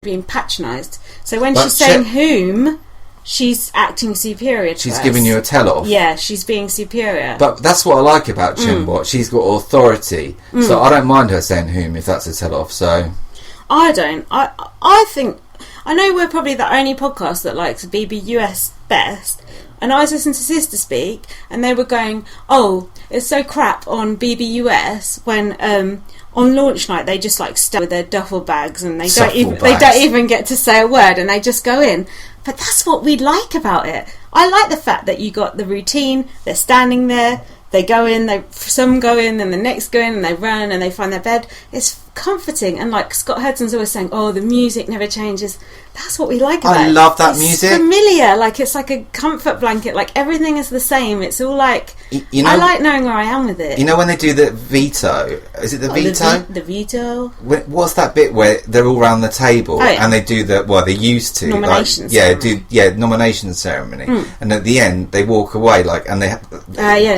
being patronised. So when she's saying whom, she's acting superior to She's us. giving you a tell-off. Yeah, she's being superior. But that's what I like about Zingbot. She's got authority. So I don't mind her saying whom if that's a tell-off. So I don't. I think... I know we're probably the only podcast that likes BBUS best. And I was listening to Sister Speak, and they were going, oh, it's so crap on BBUS when on launch night they just like stay with their duffel bags and they don't even get to say a word and they just go in. But that's what we like about it. I like the fact that you got the routine. They're standing there. They go in. Some go in, then the next go in, and they run and they find their bed. It's comforting, and like Scott Hudson's always saying, "Oh, the music never changes." That's what we like about it. I love that music. It's familiar, like it's like a comfort blanket. Like everything is the same. It's all like I like knowing where I am with it. You know when they do the veto? Is it the veto? The veto. What's that bit where they're all around the table and they do they used to nomination nomination ceremony, and at the end they walk away and they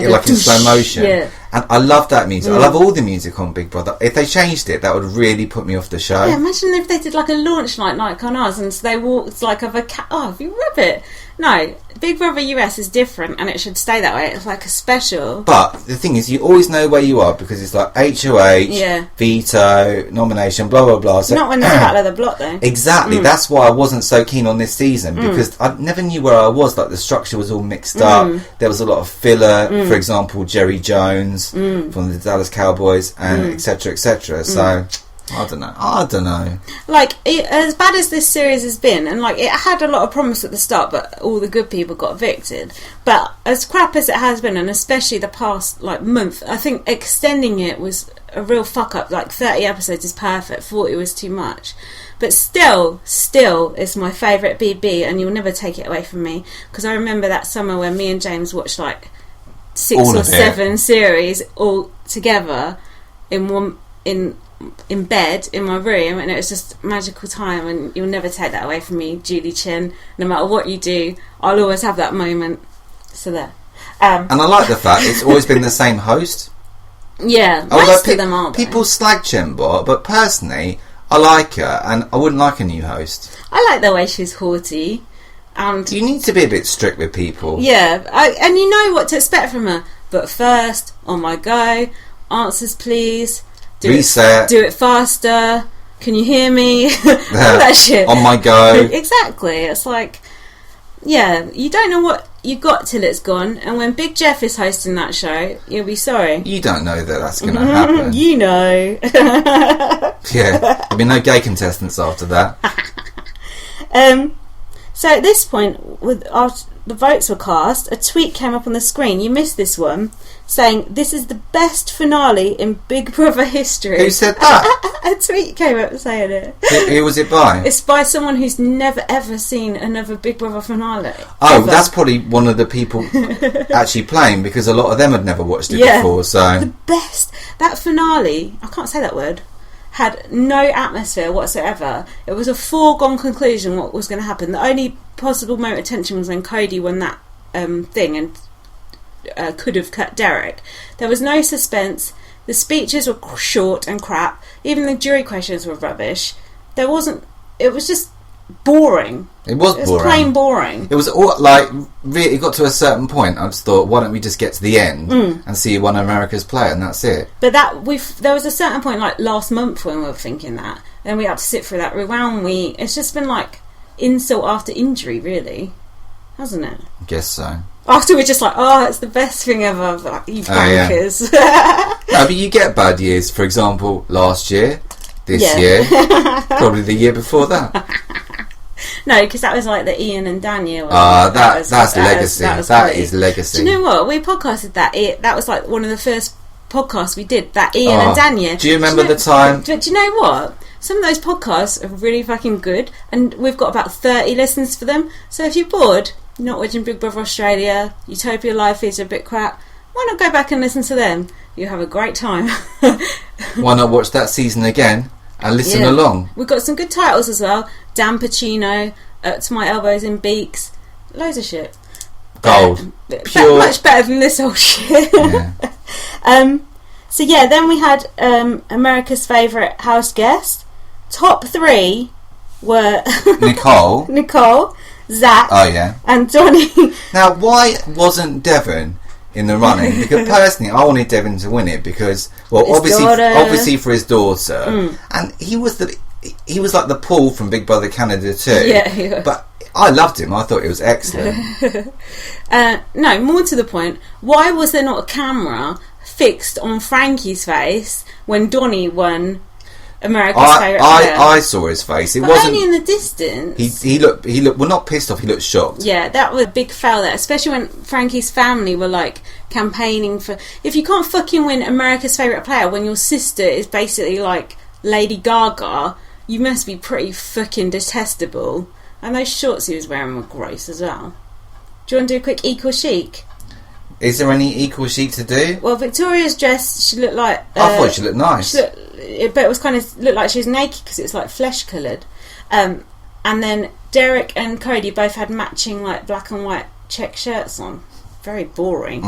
like in slow motion. Yeah. And I love that music. I love all the music on Big Brother. If they changed it, that would really put me off the show. Yeah, imagine if they did like a launch night like on ours, and so they walked like over if you rub it. No, Big Brother US is different, and it should stay that way. It's like a special. But the thing is, you always know where you are because it's like HOH, veto, nomination, blah blah blah. So, not when there's Battle of the Block though. Exactly. That's why I wasn't so keen on this season because I never knew where I was. Like the structure was all mixed up. There was a lot of filler. For example, Jerry Jones from the Dallas Cowboys and etc. etc. So. I don't know. Like, as bad as this series has been, and like, it had a lot of promise at the start, but all the good people got evicted. But as crap as it has been, and especially the past like month, I think extending it was a real fuck up. Like 30 episodes is perfect. 40 was too much. But still, it's my favourite BB, and you'll never take it away from me. Because I remember that summer when me and James watched like 6 or 7 series all together in bed in my room, and it was just a magical time, and you'll never take that away from me, Julie Chin. No matter what you do, I'll always have that moment. So there. And I like the fact it's always been the same host. Yeah, most of them aren't. People slag Zingbot, but personally, I like her, and I wouldn't like a new host. I like the way she's haughty, and you need to be a bit strict with people. Yeah, and you know what to expect from her. But first, on my go, answers please. Reset. Do it faster. Can you hear me? All that shit. On my go. Exactly. It's like, yeah, you don't know what you got till it's gone. And when Big Jeff is hosting that show, you'll be sorry. You don't know that that's going to happen. You know. Yeah. There'll be no gay contestants after that. So at this point, after the votes were cast, a tweet came up on the screen. You missed this one. Saying, this is the best finale in Big Brother history. Who said that? A tweet came up saying it. Who was it by? It's by someone who's never ever seen another Big Brother finale. Oh, ever. That's probably one of the people actually playing, because a lot of them had never watched it before. So the best. That finale, I can't say that word, had no atmosphere whatsoever. It was a foregone conclusion what was going to happen. The only possible moment of tension was when Cody won that thing and could have cut Derrick. There was no suspense. The speeches were short and crap. Even the jury questions were rubbish. It was just boring. It was boring. Plain boring. It was all like really. It got to a certain point. I just thought, why don't we just get to the end and see one of America's play, and that's it. But there was a certain point, like last month, when we were thinking that, and we had to sit through that rewound week. It's just been like insult after injury, really, hasn't it? I guess so. After we're just like, oh, it's the best thing ever, like, you bankers. No, but you get bad years. For example, last year, this year, probably the year before that. No, because that was like the Ian and Daniel. That's legacy. That is legacy. Do you know what? We podcasted that. That was like one of the first podcasts we did. That Ian and Daniel. Do you remember the time? Do you know what? Some of those podcasts are really fucking good, and we've got about 30 listens for them. So if you're bored, you're not watching Big Brother Australia, Utopia live feeds are a bit crap, why not go back and listen to them? You'll have a great time. Why not watch that season again and listen along? We've got some good titles as well. Dan Pacino, To My Elbows in Beaks, loads of shit. Gold. Pure. Much better than this old shit. Yeah. So then we had America's favourite house guest. Top 3 were Nicole, Zach, oh yeah, and Donny. Now, why wasn't Devon in the running? Because personally, I wanted Devon to win it because, well, obviously for his daughter, and he was like the Paul from Big Brother Canada too. Yeah. But I loved him. I thought it was excellent. No, more to the point, why was there not a camera fixed on Frankie's face when Donny won America's Favourite Player? I saw his face. It but wasn't only in the distance. He looked well, not pissed off. He looked shocked. Yeah, that was a big fail there, especially when Frankie's family were like campaigning for. If you can't fucking win America's Favourite Player when your sister is basically like Lady Gaga, you must be pretty fucking detestable. And those shorts he was wearing were gross as well. Do you want to do a quick equal chic? Is there any equal chic to do? Well, Victoria's dress, she looked like... I thought she looked nice. But it was kind of looked like she was naked because it was like flesh coloured. And then Derrick and Cody both had matching like black and white check shirts on. Very boring.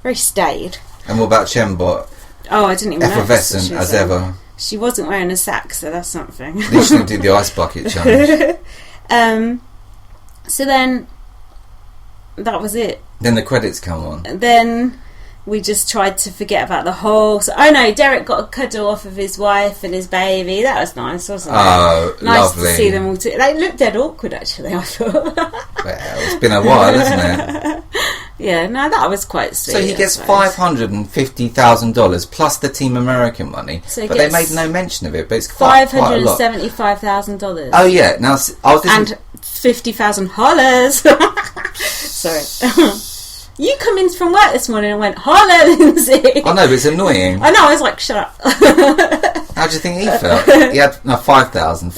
Very staid. And what about Zingbot? Oh, I didn't even know. Effervescent as ever. She wasn't wearing a sack, so that's something. They shouldn't do the ice bucket challenge. So then that was it. Then the credits come on. Then we just tried to forget about the whole... Oh no, Derrick got a cuddle off of his wife and his baby. That was nice, wasn't it? Oh, nice lovely. to see them all They looked dead awkward, actually, I thought. Well, it's been a while, hasn't it? Yeah, no, that was quite sweet. So he gets $550,000 plus the Team American money. So but they made no mention of it, but it's quite a lot. $575,000. Oh yeah, now I was and 50,000 hollers. Sorry. You come in from work this morning and went, "Holla, Lindsay." I know, but it's annoying. I know, I was like, shut up. How do you think he felt? He had 5,000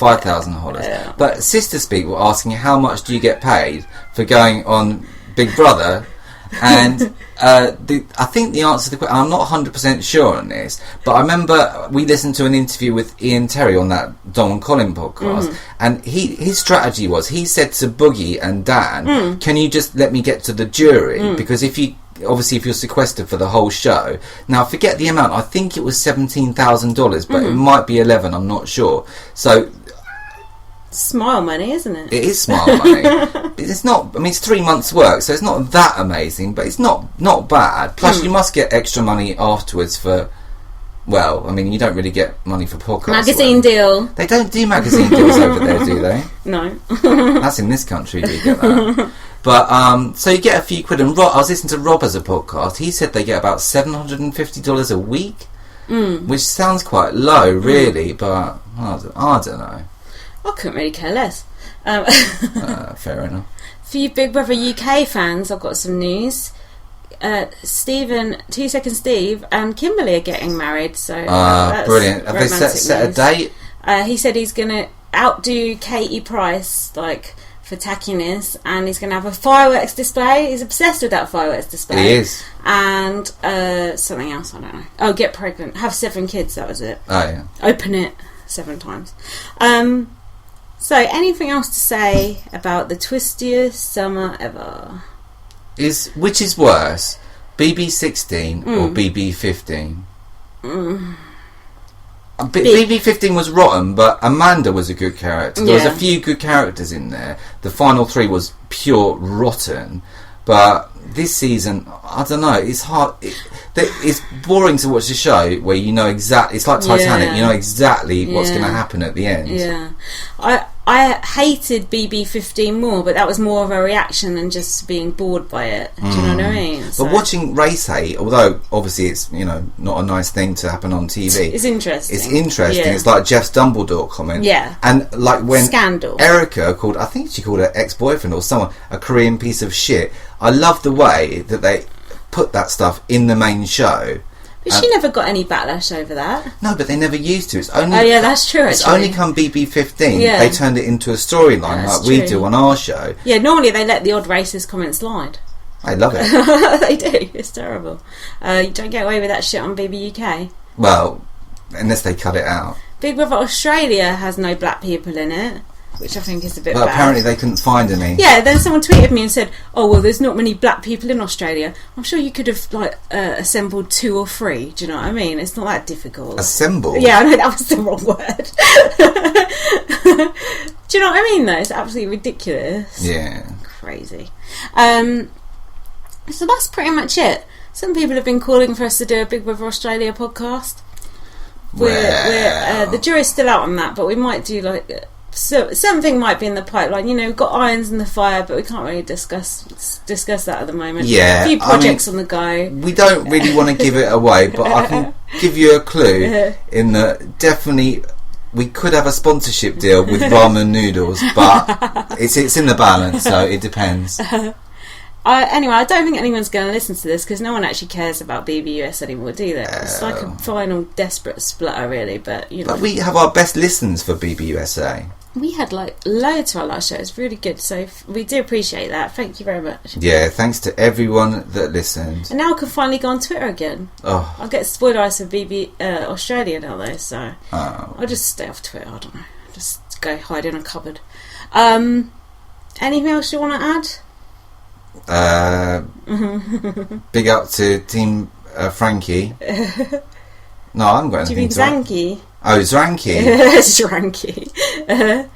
hollers. Yeah. But Sister Speak were asking how much do you get paid for going on Big Brother? And I think the answer to the question, I'm not 100% sure on this, but I remember we listened to an interview with Ian Terry on that Don and Colin podcast, and his strategy was, he said to Boogie and Dan, can you just let me get to the jury? Because if you're sequestered for the whole show, now forget the amount, I think it was $17,000, but it might be 11, I'm not sure. So smile money, isn't it? It is smile money. It's not, I mean, it's 3 months work, so it's not that amazing, but it's not bad. Plus you must get extra money afterwards for, well, I mean, you don't really get money for podcasts. Magazine deal. They don't do magazine deals over there, do they? No. That's in this country we get that. But so you get a few quid, and I was listening to Rob as a podcast. He said they get about $750 a week, which sounds quite low really, but I don't know. I couldn't really care less. Fair enough. For you Big Brother UK fans, I've got some news. Stephen, 2 Second Steve, and Kimberly are getting married. So that's brilliant. Have they set a date? He said he's going to outdo Katie Price, like, for tackiness, and he's going to have a fireworks display. He's obsessed with that fireworks display. He is. And something else, I don't know. Oh, get pregnant. Have 7 kids, that was it. Oh, yeah. Open it 7 times. So, anything else to say about the twistiest summer ever? Which is worse, BB16 or BB15? BB15 was rotten, but Amanda was a good character. There was a few good characters in there. The final 3 was pure rotten. But this season, I don't know, it's hard. It's boring to watch the show where you know exactly. It's like Titanic. You know exactly what's going to happen at the end. Yeah, I hated BB15 more, but that was more of a reaction than just being bored by it. Do you know what I mean? So. But watching Race Hate, although obviously it's not a nice thing to happen on TV. It's interesting. It's interesting. Yeah. It's like Jeff's Dumbledore comment. Yeah. And like when Scandal. Erica I think she called her ex-boyfriend or someone a Korean piece of shit. I love the way that they put that stuff in the main show. But she never got any backlash over that. No, but they never used to. It's only. Oh yeah, that's true. It's only come BB15. Yeah. They turned it into a storyline like we do on our show. Yeah, normally they let the odd racist comments slide. I love it. They do. It's terrible. You don't get away with that shit on BB UK. Well, unless they cut it out. Big Brother Australia has no black people in it. which I think is a bit But bad. apparently they couldn't find any. Yeah, then someone tweeted me and said, "Oh well, there's not many black people in Australia." I'm sure you could have assembled 2 or 3. Do you know what I mean? It's not that difficult. Assemble? Yeah, I know that was the wrong word. Do you know what I mean? Though it's absolutely ridiculous. Yeah. Crazy. So that's pretty much it. Some people have been calling for us to do a Big Brother Australia podcast. The jury's still out on that, but we might do something might be in the pipeline. You know, we've got irons in the fire, but we can't really discuss that at the moment. Yeah, a few projects on the go. We don't really want to give it away, but I can give you a clue in that definitely we could have a sponsorship deal with ramen noodles, but it's in the balance, so it depends. Anyway, I don't think anyone's going to listen to this because no one actually cares about BBUS anymore, do they? It's like a final desperate splutter, really. But you know, but we have our best listens for BBUSA. We had loads to our last show. It's really good, so we do appreciate that. Thank you very much. Yeah, thanks to everyone that listened. And now I can finally go on Twitter again. Oh, I'll get spoiled eyes for Australia now, though. So oh. I'll just stay off Twitter. I don't know. Just go hide in a cupboard. Anything else you want to add? Big up to Team Frankie. No, I haven't got Do you anything mean to Zanky? Oh, Zranky. Zranky.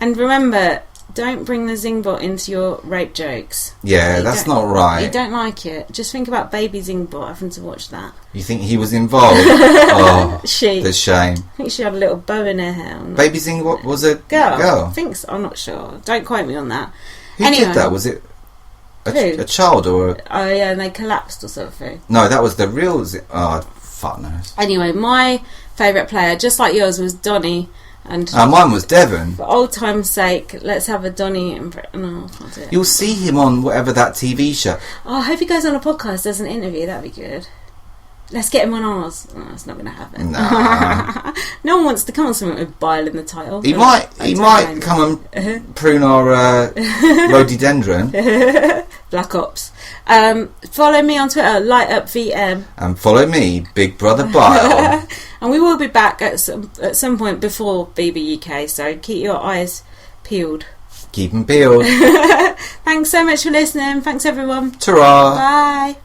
And remember, don't bring the Zingbot into your rape jokes. Yeah, that's not right. You don't like it. Just think about baby Zingbot having to watch that. You think he was involved? Oh, She. the shame. I think she had a little bow in her hair. Baby Zingbot was a girl. I think so. I'm not sure. Don't quote me on that. Who did that? Was it a child or Oh yeah, and they collapsed or something. No, that was the real oh, fuck knows. Anyway, my favourite player, just like yours, was Donny. And mine was Devon. for old time's sake, let's have a Donny. No, I can't do it. You'll see him on whatever that TV show. Oh, I hope he goes on a podcast, does an interview. That'd be good. Let's get him on ours. Oh, it's not going to happen. Nah. No one wants to come on something with bile in the title. He might come and prune our rhododendron. Black Ops. Follow me on Twitter, LightUpVM. And follow me, Big Brother Bile. And we will be back at some point before BBUK, so keep your eyes peeled. Keep them peeled. Thanks so much for listening. Thanks everyone. Ta-ra. Bye.